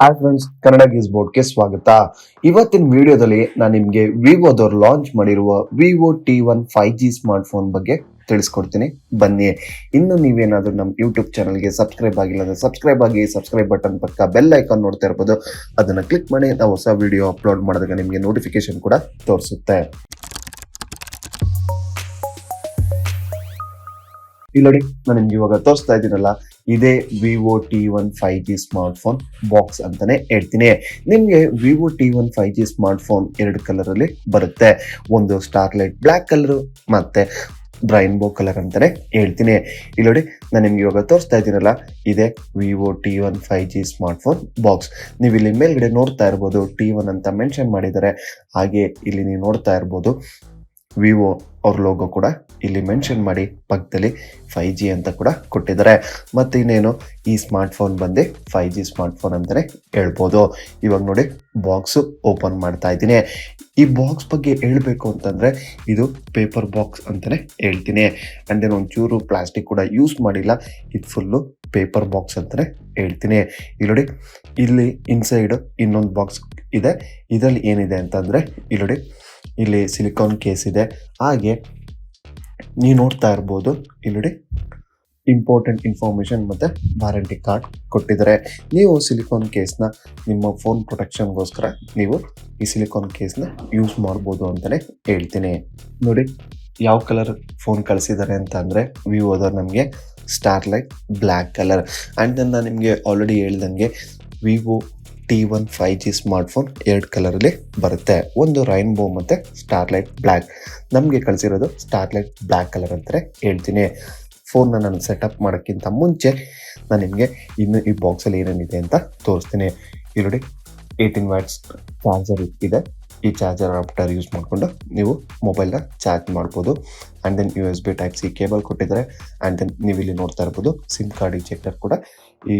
Hi friends, Kannada ಗೀಸ್ ಬೋರ್ಡ್ಗೆ ಸ್ವಾಗತ. ಇವತ್ತಿನ ವಿಡಿಯೋದಲ್ಲಿ ನಾನು ನಿಮಗೆ ವಿವೋದವ್ರು ಲಾಂಚ್ ಮಾಡಿರುವ Vivo T1 5G smart phone ಬಗ್ಗೆ ತಿಳಿಸ್ಕೊಡ್ತೀನಿ. ಬನ್ನಿ. ಇನ್ನು ನೀವೇನಾದ್ರೂ ನಮ್ಮ ಯೂಟ್ಯೂಬ್ ಚಾನಲ್ಗೆ ಸಬ್ಸ್ಕ್ರೈಬ್ ಆಗಿಲ್ಲ ಅಂದ್ರೆ ಸಬ್ಸ್ಕ್ರೈಬ್ ಆಗಿ, ಸಬ್ಸ್ಕ್ರೈಬ್ ಬಟನ್ ಪಕ್ಕ ಬೆಲ್ ಐಕಾನ್ ನೋಡ್ತಾ ಇರ್ಬೋದು, ಅದನ್ನ ಕ್ಲಿಕ್ ಮಾಡಿ ನಾವು ಹೊಸ ವಿಡಿಯೋ ಅಪ್ಲೋಡ್ ಮಾಡಿದಾಗ ನಿಮಗೆ ನೋಟಿಫಿಕೇಶನ್ ಕೂಡ ತೋರಿಸುತ್ತೆ. ಇಲ್ಲಿ ನೋಡಿ, ನಾನು ನಿಮ್ಗೆ ಇವಾಗ ತೋರಿಸ್ತಾ ಇದ್ದೀನಲ್ಲ, ಇದೇ Vivo T1 5G smart phone box ಅಂತಾನೆ ಹೇಳ್ತೀನಿ. ನಿಮ್ಗೆ Vivo T1 5G smart phone 2 colour ಅಲ್ಲಿ ಬರುತ್ತೆ. ಒಂದು ಸ್ಟಾರ್ಲೈಟ್ ಬ್ಲ್ಯಾಕ್ ಕಲರ್ ಮತ್ತೆ ರೈನ್ಬೋ ಕಲರ್ ಅಂತಾನೆ ಹೇಳ್ತೀನಿ. ಇಲ್ಲಿ ನೋಡಿ, ನಾನು ನಿಮ್ಗೆ ಇವಾಗ ತೋರಿಸ್ತಾ ಇದ್ದೀನಲ್ಲ, ಇದೇ Vivo T1 5G smart phone box. ನೀವು ಇಲ್ಲಿ ಮೇಲ್ಗಡೆ ನೋಡ್ತಾ ಇರ್ಬೋದು, T1 ಅಂತ ಮೆನ್ಷನ್ ಮಾಡಿದ್ದಾರೆ. ಹಾಗೆ ಇಲ್ಲಿ ನೀವು ನೋಡ್ತಾ ಇರ್ಬೋದು, ವಿವೋ ಅವ್ರ ಲೋಗೋ ಕೂಡ ಇಲ್ಲಿ ಮೆನ್ಷನ್ ಮಾಡಿ ಪಕ್ಕದಲ್ಲಿ 5G ಅಂತ ಕೂಡ ಕೊಟ್ಟಿದ್ದಾರೆ. ಮತ್ತೆ ಇನ್ನೇನು, ಈ ಸ್ಮಾರ್ಟ್ ಫೋನ್ ಬಂದು 5G ಸ್ಮಾರ್ಟ್ ಫೋನ್ ಅಂತಾನೆ ಹೇಳ್ಬೋದು. ಇವಾಗ ನೋಡಿ, ಬಾಕ್ಸ್ ಓಪನ್ ಮಾಡ್ತಾ ಇದ್ದೀನಿ. ಈ ಬಾಕ್ಸ್ ಬಗ್ಗೆ ಹೇಳ್ಬೇಕು ಅಂತಂದ್ರೆ, ಇದು ಪೇಪರ್ ಬಾಕ್ಸ್ ಅಂತಾನೆ ಹೇಳ್ತೀನಿ. ಅಂಡ್ ದೆನ್ ಒಂಚೂರು ಪ್ಲಾಸ್ಟಿಕ್ ಕೂಡ ಯೂಸ್ ಮಾಡಿಲ್ಲ, ಇದು ಫುಲ್ಲು ಪೇಪರ್ ಬಾಕ್ಸ್ ಅಂತಾನೆ ಹೇಳ್ತೀನಿ. ಇಲ್ಲಿ ನೋಡಿ, ಇಲ್ಲಿ ಇನ್ಸೈಡ್ ಇನ್ನೊಂದು ಬಾಕ್ಸ್ ಇದೆ. ಇದರಲ್ಲಿ ಏನಿದೆ ಅಂತಂದ್ರೆ, ಇಲ್ಲಿ ನೋಡಿ, ಇಲ್ಲಿ ಸಿಲಿಕಾನ್ ಕೇಸ್ ಇದೆ. ಹಾಗೆ ನೀವು ನೋಡ್ತಾ ಇರ್ಬೋದು, ಇಲ್ಲಿ ನೋಡಿ, ಇಂಪಾರ್ಟೆಂಟ್ ಇನ್ಫಾರ್ಮೇಶನ್ ಮತ್ತೆ ವಾರಂಟಿ ಕಾರ್ಡ್ ಕೊಟ್ಟಿದ್ದಾರೆ. ನೀವು ಸಿಲಿಕಾನ್ ಕೇಸ್ನ ನಿಮ್ಮ ಫೋನ್ ಪ್ರೊಟೆಕ್ಷನ್ಗೋಸ್ಕರ ನೀವು ಈ ಸಿಲಿಕಾನ್ ಕೇಸ್ನ ಯೂಸ್ ಮಾಡ್ಬೋದು ಅಂತಾನೆ ಹೇಳ್ತೀನಿ. ನೋಡಿ, ಯಾವ ಕಲರ್ ಫೋನ್ ಕಳಿಸಿದ್ದಾರೆ ಅಂತ ಅಂದರೆ, ವಿವೋದವ್ರು ನಮಗೆ starlight black colour. And then ನಾನು ನಿಮಗೆ ಆಲ್ರೆಡಿ ಹೇಳ್ದಂಗೆ Vivo T1 5G smart phone 2 ಕಲರಲ್ಲಿ ಬರುತ್ತೆ. ಒಂದು ರೈನ್ಬೋ ಮತ್ತು ಸ್ಟಾರ್ಲೈಟ್ ಬ್ಲ್ಯಾಕ್. ನಮಗೆ ಕಳಿಸಿರೋದು ಸ್ಟಾರ್ಲೈಟ್ ಬ್ಲ್ಯಾಕ್ ಕಲರ್ ಅಂತಲೇ ಹೇಳ್ತೀನಿ. ಫೋನ್ನ ನಾನು ಸೆಟಪ್ ಮಾಡೋಕ್ಕಿಂತ ಮುಂಚೆ ನಾನು ನಿಮಗೆ ಇನ್ನು ಈ ಬಾಕ್ಸಲ್ಲಿ ಏನೇನಿದೆ ಅಂತ ತೋರಿಸ್ತೀನಿ. ಇಲ್ಲಿ ನೋಡಿ, 18 ವ್ಯಾಟ್ಸ್ ಚಾರ್ಜರ್ ಇದೆ. ಈ ಚಾರ್ಜರ್ ಅಡಾಪ್ಟರ್ ಯೂಸ್ ಮಾಡಿಕೊಂಡು ನೀವು ಮೊಬೈಲ್ನ ಚಾರ್ಜ್ ಮಾಡ್ಬೋದು. And then USB Type-C cable ಕೊಟ್ಟಿದ್ದಾರೆ. ಆ್ಯಂಡ್ ದೆನ್ ನೀವು ಇಲ್ಲಿ ನೋಡ್ತಾ ಇರ್ಬೋದು, ಸಿಮ್ ಕಾರ್ಡ್ ಇಜೆಕ್ಟರ್ ಕೂಡ ಈ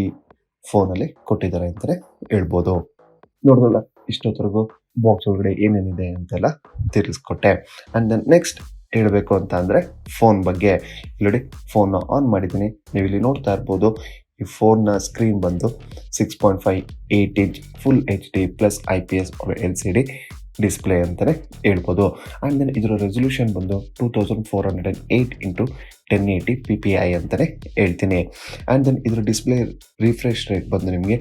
ಫೋನಲ್ಲಿ ಕೊಟ್ಟಿದ್ದಾರೆ ಅಂತಲೇ ಹೇಳ್ಬೋದು. ನೋಡಿದ್ರಲ್ಲ, ಇಷ್ಟೊತ್ತರೆಗೂ ಬಾಕ್ಸ್ ಒಳಗಡೆ ಏನೇನಿದೆ ಅಂತೆಲ್ಲ ತಿಳಿಸ್ಕೊಟ್ಟೆ. ಆ್ಯಂಡ್ ದೆನ್ ನೆಕ್ಸ್ಟ್ ಹೇಳಬೇಕು ಅಂತ ಅಂದರೆ ಫೋನ್ ಬಗ್ಗೆ. ಇಲ್ಲಿ ನೋಡಿ, ಫೋನ್ನ ಆನ್ ಮಾಡಿದ್ದೀನಿ. ನೀವು ಇಲ್ಲಿ ನೋಡ್ತಾ ಇರ್ಬೋದು, ಈ ಫೋನ್ನ ಸ್ಕ್ರೀನ್ ಬಂದು 6.58 inch full HD plus IPS LCD display ಅಂತಲೇ ಹೇಳ್ಬೋದು. ಆ್ಯಂಡ್ ದೆನ್ ಇದರ ರೆಸೊಲ್ಯೂಷನ್ ಬಂದು 2408x1080 ppi ಅಂತಲೇ ಹೇಳ್ತೀನಿ. ಆ್ಯಂಡ್ ದೆನ್ ಇದರ ಡಿಸ್ಪ್ಲೇ ರಿಫ್ರೆಶ್ ರೇಟ್ ಬಂದು ನಿಮಗೆ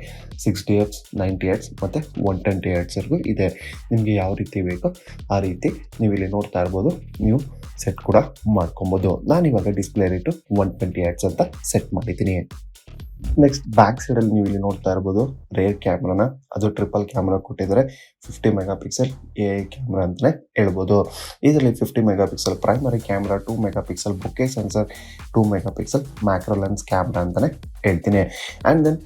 60 Hz, 90 Hz ಮತ್ತು 120 Hzವರೆಗೂ ಇದೆ. ನಿಮಗೆ ಯಾವ ರೀತಿ ಬೇಕೋ ಆ ರೀತಿ ನೀವು ಇಲ್ಲಿ ನೋಡ್ತಾ ಇರ್ಬೋದು, ನೀವು ಸೆಟ್ ಕೂಡ ಮಾಡ್ಕೊಬೋದು. ನಾನಿವಾಗ ಡಿಸ್ಪ್ಲೇ ರೇಟು 120 Hz ಅಂತ ಸೆಟ್ ಮಾಡಿದ್ದೀನಿ. ನೆಕ್ಸ್ಟ್ ಬ್ಯಾಕ್ ಸೈಡಲ್ಲಿ ನೀವು ಇಲ್ಲಿ ನೋಡ್ತಾ ಇರ್ಬೋದು, ರೇರ್ ಕ್ಯಾಮ್ರಾನ, ಅದು ಟ್ರಿಪಲ್ ಕ್ಯಾಮ್ರಾ ಕೊಟ್ಟಿದ್ದಾರೆ. 50 MP AI ಕ್ಯಾಮ್ರಾ ಅಂತಲೇ ಹೇಳ್ಬೋದು. ಇದರಲ್ಲಿ 50 MP primary camera, 2 MP bouquet sensor, 2 MP macro lens camera ಅಂತಲೇ ಹೇಳ್ತೀನಿ. ಆ್ಯಂಡ್ ದೆನ್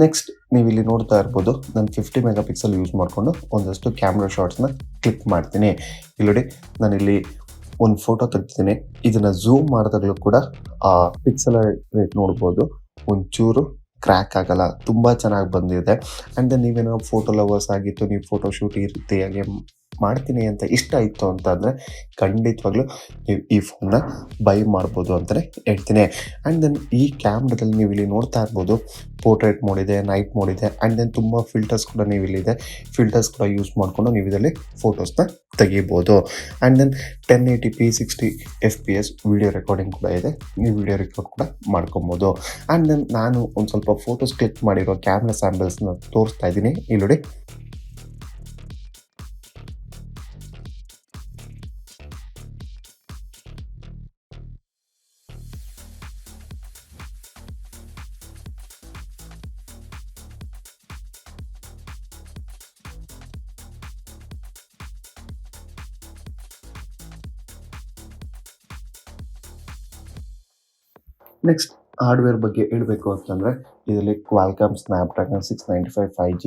ನೆಕ್ಸ್ಟ್ ನೀವು ಇಲ್ಲಿ ನೋಡ್ತಾ ಇರ್ಬೋದು, ನಾನು 50 MP ಯೂಸ್ ಮಾಡಿಕೊಂಡು ಒಂದಷ್ಟು ಕ್ಯಾಮ್ರಾ ಶಾಟ್ಸ್ನ ಕ್ಲಿಕ್ ಮಾಡ್ತೀನಿ. ಇಲ್ಲಿ ನೋಡಿ, ನಾನಿಲ್ಲಿ ಒಂದು ಫೋಟೋ ತೆಗ್ದಿದ್ದೀನಿ. ಇದನ್ನು ಝೂಮ್ ಮಾಡಿದಾಗಲೂ ಕೂಡ ಆ ಪಿಕ್ಸೆಲ್ ರೇಟ್ ನೋಡ್ಬೋದು, ಒಂಚೂರು ಕ್ರ್ಯಾಕ್ ಆಗಲ್ಲ, ತುಂಬ ಚೆನ್ನಾಗಿ ಬಂದಿದೆ. ಆ್ಯಂಡ್ ದೆನ್ ನೀವೇನೋ ಫೋಟೋ ಲವರ್ಸ್ ಆಗಿತ್ತು, ನೀವು ಫೋಟೋ ಶೂಟ್ ಈ ರೀತಿಯಾಗಿ ಮಾಡ್ತೀನಿ ಅಂತ ಇಷ್ಟ ಇತ್ತು ಅಂತ ಅಂದರೆ, ಖಂಡಿತವಾಗ್ಲೂ ನೀವು ಈ ಫೋನ್ನ ಬೈ ಮಾಡ್ಬೋದು ಅಂತಲೇ ಹೇಳ್ತೀನಿ. ಆ್ಯಂಡ್ ದೆನ್ ಈ ಕ್ಯಾಮ್ರಾದಲ್ಲಿ ನೀವು ಇಲ್ಲಿ ನೋಡ್ತಾ ಇರ್ಬೋದು, ಪೋರ್ಟ್ರೇಟ್ ಮೋಡ್ ಇದೆ, ನೈಟ್ ಮೋಡ್ ಇದೆ. ಆ್ಯಂಡ್ ದೆನ್ ತುಂಬ ಫಿಲ್ಟರ್ಸ್ ಕೂಡ ನೀವು ಇಲ್ಲಿದೆ. ಫಿಲ್ಟರ್ಸ್ ಕೂಡ ಯೂಸ್ ಮಾಡಿಕೊಂಡು ನೀವು ಇದರಲ್ಲಿ ಫೋಟೋಸ್ನ ತೆಗಿಬೋದು. And then 1080p 60 FPS video recording ಕೂಡ ಇದೆ. ನೀವು ವಿಡಿಯೋ ರೆಕಾರ್ಡ್ ಕೂಡ ಮಾಡ್ಕೊಬೋದು. ಆ್ಯಂಡ್ ದೆನ್ ನಾನು ಒಂದು ಸ್ವಲ್ಪ ಫೋಟೋಸ್ ಕ್ಲಿಕ್ ಮಾಡಿರೋ ಕ್ಯಾಮ್ರಾ ಸ್ಯಾಂಪಲ್ಸ್ನ ತೋರಿಸ್ತಾ ಇದ್ದೀನಿ. ಇಲ್ಲಿ ನೋಡಿ, ನೆಕ್ಸ್ಟ್ ಹಾರ್ಡ್ವೇರ್ ಬಗ್ಗೆ ಹೇಳಬೇಕು ಅಂತಂದರೆ, ಇದರಲ್ಲಿ ಕ್ವಾಲ್ಕಾಮ್ ಸ್ನ್ಯಾಪ್ಡ್ರ್ಯಾಗನ್ 695 5G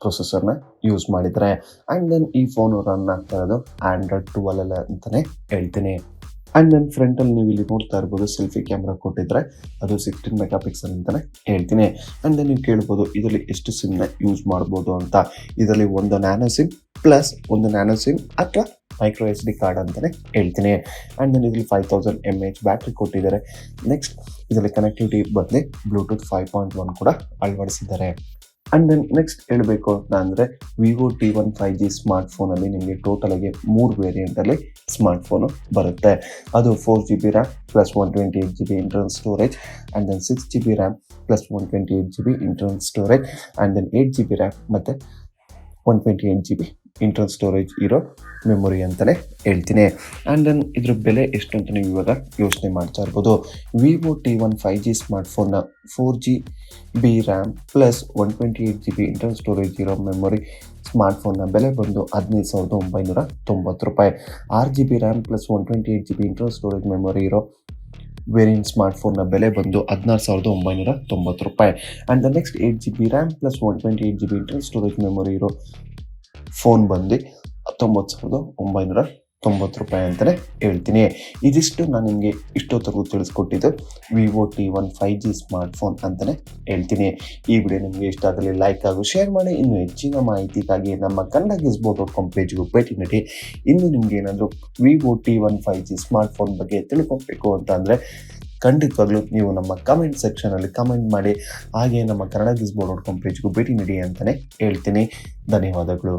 ಪ್ರೊಸೆಸರ್ನ ಯೂಸ್ ಮಾಡಿದ್ದಾರೆ. ಆ್ಯಂಡ್ ದೆನ್ ಈ ಫೋನು ರನ್ ಆಗ್ತಾ ಇರೋದು Android 12 ಅಂತಲೇ ಹೇಳ್ತೀನಿ. ಆ್ಯಂಡ್ ದೆನ್ ಫ್ರಂಟಲ್ಲಿ ನೀವು ಇಲ್ಲಿ ನೋಡ್ತಾ ಇರ್ಬೋದು, ಸೆಲ್ಫಿ ಕ್ಯಾಮ್ರಾ ಕೊಟ್ಟಿದ್ರೆ, ಅದು 16 MP ಅಂತಲೇ ಹೇಳ್ತೀನಿ. ಆ್ಯಂಡ್ ದೆನ್ ನೀವು ಕೇಳ್ಬೋದು, ಇದರಲ್ಲಿ ಎಷ್ಟು ಸಿಮ್ನ ಯೂಸ್ ಮಾಡ್ಬೋದು ಅಂತ. ಇದರಲ್ಲಿ ಒಂದು ನ್ಯಾನೋ ಸಿಮ್ ಪ್ಲಸ್ ಒಂದು ನ್ಯಾನೋ ಸಿಮ್ ಅಥವಾ ಮೈಕ್ರೋ SD ಕಾರ್ಡ್ ಅಂತಲೇ ಹೇಳ್ತೀನಿ. ಆ್ಯಂಡ್ ದೆನ್ ಇದರಲ್ಲಿ 5000 mAh ಬ್ಯಾಟ್ರಿ ಕೊಟ್ಟಿದ್ದಾರೆ. ನೆಕ್ಸ್ಟ್ ಇದರಲ್ಲಿ ಕನೆಕ್ಟಿವಿಟಿ ಬದಲು ಬ್ಲೂಟೂತ್ 5.1 ಕೂಡ ಅಳವಡಿಸಿದ್ದಾರೆ. ಅಂಡ್ ದೆನ್ ನೆಕ್ಸ್ಟ್ ಹೇಳಬೇಕು ಅಂತ ಅಂದರೆ ವಿವೋ T1 5G ಸ್ಮಾರ್ಟ್ಫೋನಲ್ಲಿ ನಿಮಗೆ ಟೋಟಲ್ ಆಗಿ 3 ವೇರಿಯಂಟಲ್ಲಿ ಸ್ಮಾರ್ಟ್ಫೋನು ಬರುತ್ತೆ. ಅದು 4GB RAM plus 128GB internal storage and then 6GB RAM plus 128GB internal storage and then 8GB RAM ಮತ್ತು 128GB ಇಂಟರ್ನಲ್ ಸ್ಟೋರೇಜ್ ಇರೋ ಮೆಮೊರಿ ಅಂತಲೇ ಹೇಳ್ತೀನಿ. ಆ್ಯಂಡ್ ದೆನ್ ಇದ್ರ ಬೆಲೆ ಎಷ್ಟು ಅಂತ ನೀವು ಇವಾಗ ಯೋಚನೆ ಮಾಡ್ತಾ ಇರ್ಬೋದು. Vivo T1 5G ಸ್ಮಾರ್ಟ್ಫೋನ್ನ 4GB RAM plus 128GB internal storage ಇರೋ ಮೆಮೊರಿ ಸ್ಮಾರ್ಟ್ಫೋನ್ನ ಬೆಲೆ ಬಂದು 15,990 ರೂಪಾಯಿ. 6GB RAM plus 128GB internal storage memory ಇರೋ ವೇರಿಯಂಟ್ ಸ್ಮಾರ್ಟ್ಫೋನ್ನ ಬೆಲೆ ಬಂದು 16,990 ರೂಪಾಯಿ. And the next 8GB RAM plus 128GB internal storage memory ಇರೋ ಫೋನ್ ಬಂದು 19,990 ರೂಪಾಯಿ ಅಂತಲೇ ಹೇಳ್ತೀನಿ. ಇದಿಷ್ಟು ನಾನು ನಿಮಗೆ ಇಷ್ಟೊತ್ತರೆಗೂ ತಿಳಿಸ್ಕೊಟ್ಟಿದ್ದು ವಿವೋ T1 5G ಸ್ಮಾರ್ಟ್ಫೋನ್ ಅಂತಲೇ ಹೇಳ್ತೀನಿ. ಈ ವಿಡಿಯೋ ನಿಮಗೆ ಇಷ್ಟ ಆಗಲಿ ಲೈಕ್ ಹಾಗೂ ಶೇರ್ ಮಾಡಿ. ಇನ್ನು ಹೆಚ್ಚಿನ ಮಾಹಿತಿಗಾಗಿ ನಮ್ಮ ಕನ್ನಡ gisbo.com ಪೇಜ್ಗೂ ಭೇಟಿ ನೀಡಿ. ಇನ್ನು ನಿಮ್ಗೆ ಏನಾದರೂ ವಿವೋ T1 5G ಸ್ಮಾರ್ಟ್ಫೋನ್ ಬಗ್ಗೆ ತಿಳ್ಕೊಬೇಕು ಅಂತ ಅಂದರೆ ಖಂಡಿತವಾಗ್ಲೂ ನೀವು ನಮ್ಮ ಕಮೆಂಟ್ ಸೆಕ್ಷನಲ್ಲಿ ಕಮೆಂಟ್ ಮಾಡಿ. ಹಾಗೆ ನಮ್ಮ ಕನ್ನಡ gisbo.com ಪೇಜ್ಗೂ ಭೇಟಿ ನೀಡಿ ಅಂತಲೇ ಹೇಳ್ತೀನಿ. ಧನ್ಯವಾದಗಳು.